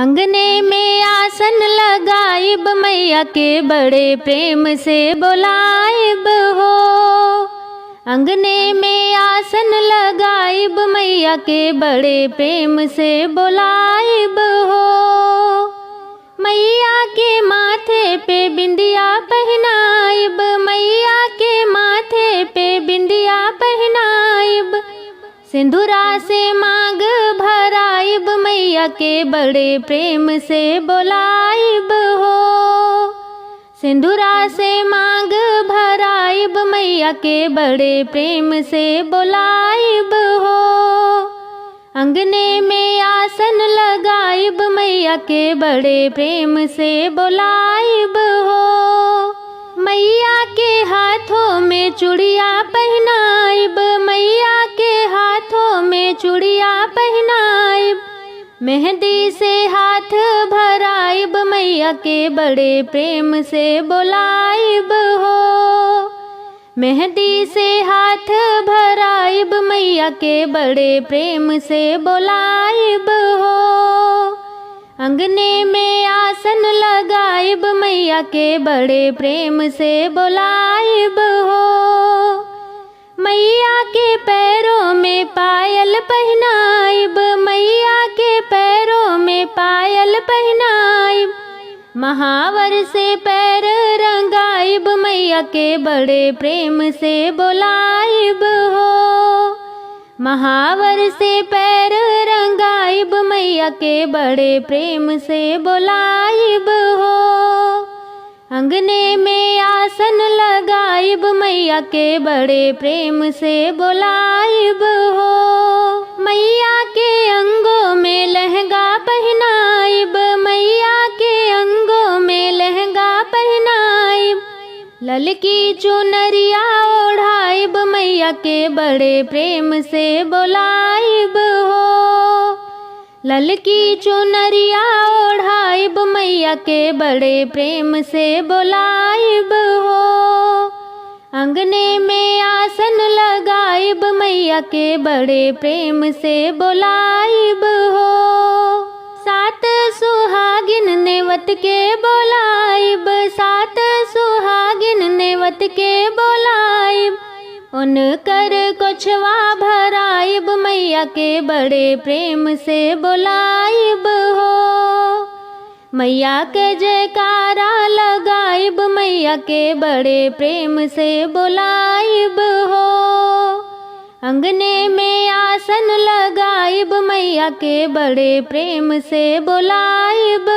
अंगने में आसन लगाइब मैया के बड़े प्रेम से बुलाइब हो। अंगने में आसन लगाइब मैया के बड़े प्रेम से बुलाइब हो। मैया के माथे पे बिंदिया पहनाइब, मैया के माथे पे बिंदिया पहनाइब। सिंदूरा से मांग भराइब मैया के बड़े प्रेम से बुलाइब हो। सिंदूरा से मांग भराइब मैया के बड़े प्रेम से बुलाइब हो। अंगने में आसन लगाइब मैया के बड़े प्रेम से बुलाइब हो। मैया के हाथों में चूड़िया पहनाइब, मैया के हाथों में चूड़िया पहनाइब। मेहंदी से हाथ भराइब मैया के बड़े प्रेम से बुलाइब हो। मेहंदी से हाथ भराइब मैया के बड़े प्रेम से बुलाइब हो। अंगने में आसन लगाइब मैया के बड़े प्रेम से बुलाइब हो। मैया के पैरों में पायल पहनाइब, मैया के पैरों में पायल पहनाइब। महावर से पैर रंगाइब मैया के बड़े प्रेम से बुलाइब हो। महावर से पैर रंगाइब मैया के बड़े प्रेम से बुलाइब हो। अंगने में आसन लगाइब मैया के बड़े प्रेम से बुलाइब हो। मैया के अंगों में लहंगा पहनाइब, मैया के अंगों में लहंगा पहनाइब। ललकी चुनरिया ओढ़ाइब मैया के बड़े प्रेम से बुलाइब हो। ललकी चुनरिया ओढ़ाइब मैया के बड़े प्रेम से बुलाइब हो। अंगने में आसन लगाइब मैया के बड़े प्रेम से बुलाइब हो। सात सुहागिन नेवत के बुलाइब, सात सुहागिन नेवत के बुलाइब। उनकर कोछवा भराइब मैया के बड़े प्रेम से बुलाइब हो। मैया के जयकारा लगाइब मैया के बड़े प्रेम से बुलाइब हो। अंगने में आसन लगाइब मैया के बड़े प्रेम से बुलाइब